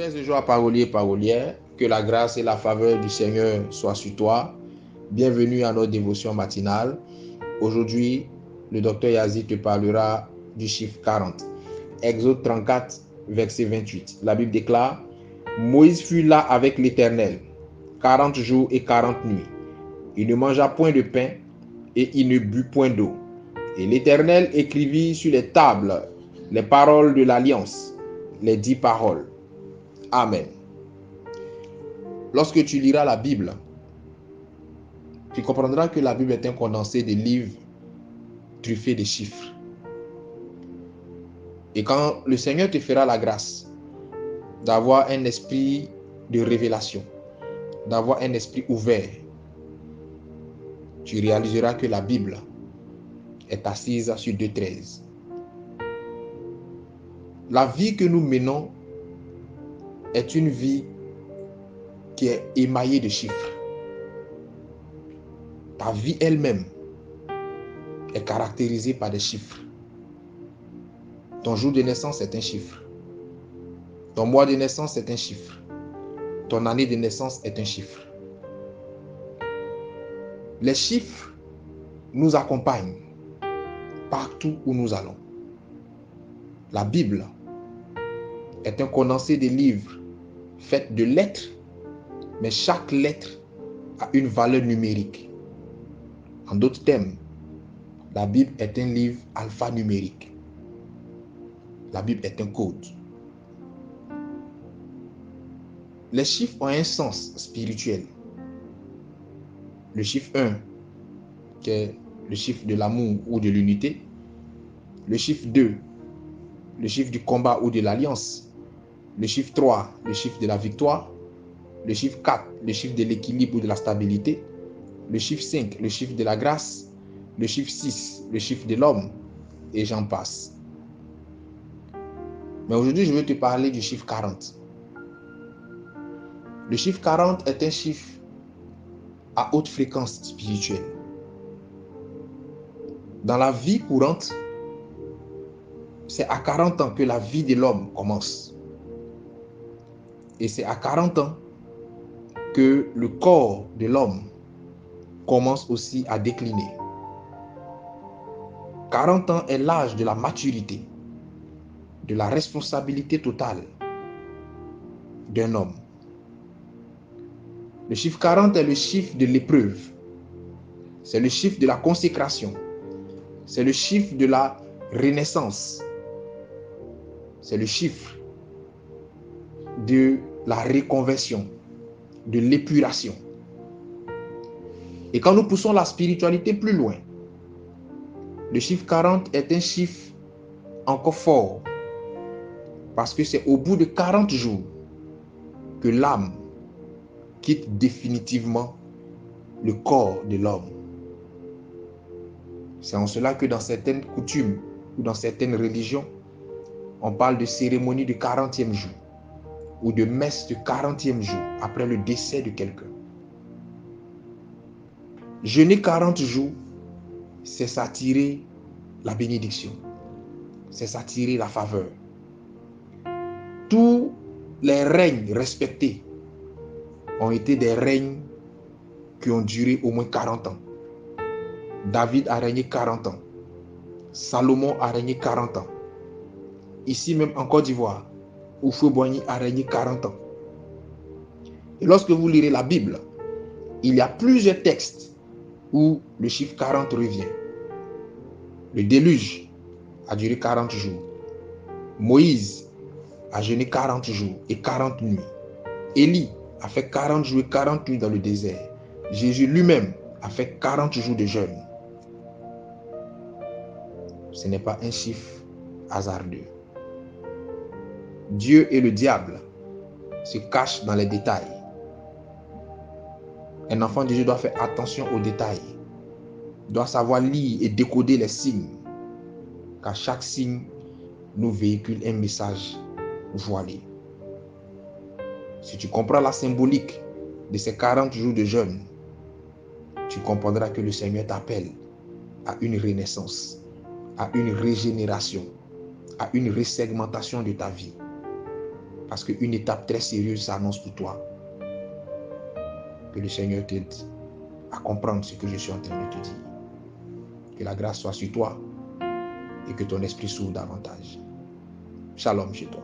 Frères et joie, paroliers et parolières, que la grâce et la faveur du Seigneur soient sur toi. Bienvenue à notre dévotion matinale. Aujourd'hui, le docteur Yazid te parlera du chiffre 40. Exode 34, verset 28. La Bible déclare: Moïse fut là avec l'Éternel 40 jours et 40 nuits. Il ne mangea point de pain et il ne but point d'eau. Et l'Éternel écrivit sur les tables les paroles de l'alliance, les 10 paroles. Amen. Lorsque tu liras la Bible, tu comprendras que la Bible est un condensé de livres truffés de chiffres. Et quand le Seigneur te fera la grâce d'avoir un esprit de révélation, d'avoir un esprit ouvert, tu réaliseras que la Bible est assise sur 2,13. La vie que nous menons est une vie qui est émaillée de chiffres. Ta vie elle-même est caractérisée par des chiffres. Ton jour de naissance est un chiffre. Ton mois de naissance est un chiffre. Ton année de naissance est un chiffre. Les chiffres nous accompagnent partout où nous allons. La Bible est un condensé de livres faits de lettres, mais chaque lettre a une valeur numérique. En d'autres termes, la Bible est un livre alphanumérique. La Bible est un code. Les chiffres ont un sens spirituel. Le chiffre 1, qui est le chiffre de l'amour ou de l'unité. Le chiffre 2, le chiffre du combat ou de l'alliance. Le chiffre 3, le chiffre de la victoire. Le chiffre 4, le chiffre de l'équilibre ou de la stabilité. Le chiffre 5, le chiffre de la grâce. Le chiffre 6, le chiffre de l'homme. Et j'en passe. Mais aujourd'hui, je veux te parler du chiffre 40. Le chiffre 40 est un chiffre à haute fréquence spirituelle. Dans la vie courante, c'est à 40 ans que la vie de l'homme commence. Et c'est à 40 ans que le corps de l'homme commence aussi à décliner. 40 ans est l'âge de la maturité, de la responsabilité totale d'un homme. Le chiffre 40 est le chiffre de l'épreuve. C'est le chiffre de la consécration. C'est le chiffre de la renaissance. C'est le chiffre de la reconversion, de l'épuration. Et quand nous poussons la spiritualité plus loin, le chiffre 40 est un chiffre encore fort, parce que c'est au bout de 40 jours que l'âme quitte définitivement le corps de l'homme. C'est en cela que dans certaines coutumes ou dans certaines religions, on parle de cérémonie du 40e jour ou de messe du 40e jour après le décès de quelqu'un. Jeûner 40 jours, c'est s'attirer la bénédiction, c'est s'attirer la faveur. Tous les règnes respectés ont été des règnes qui ont duré au moins 40 ans. David a régné 40 ans. Salomon a régné 40 ans. Ici même en Côte d'Ivoire, Houphouët-Boigny a régné 40 ans. Et lorsque vous lirez la Bible, il y a plusieurs textes où le chiffre 40 revient. Le déluge a duré 40 jours. Moïse a jeûné 40 jours et 40 nuits. Élie a fait 40 jours et 40 nuits dans le désert. Jésus lui-même a fait 40 jours de jeûne. Ce n'est pas un chiffre hasardeux. Dieu et le diable se cachent dans les détails. Un enfant de Dieu doit faire attention aux détails. Doit savoir lire et décoder les signes. Car chaque signe nous véhicule un message voilé. Si tu comprends la symbolique de ces 40 jours de jeûne, tu comprendras que le Seigneur t'appelle à une renaissance, à une régénération, à une resegmentation de ta vie. Parce qu'une étape très sérieuse s'annonce pour toi. Que le Seigneur t'aide à comprendre ce que je suis en train de te dire. Que la grâce soit sur toi et que ton esprit s'ouvre davantage. Shalom chez toi.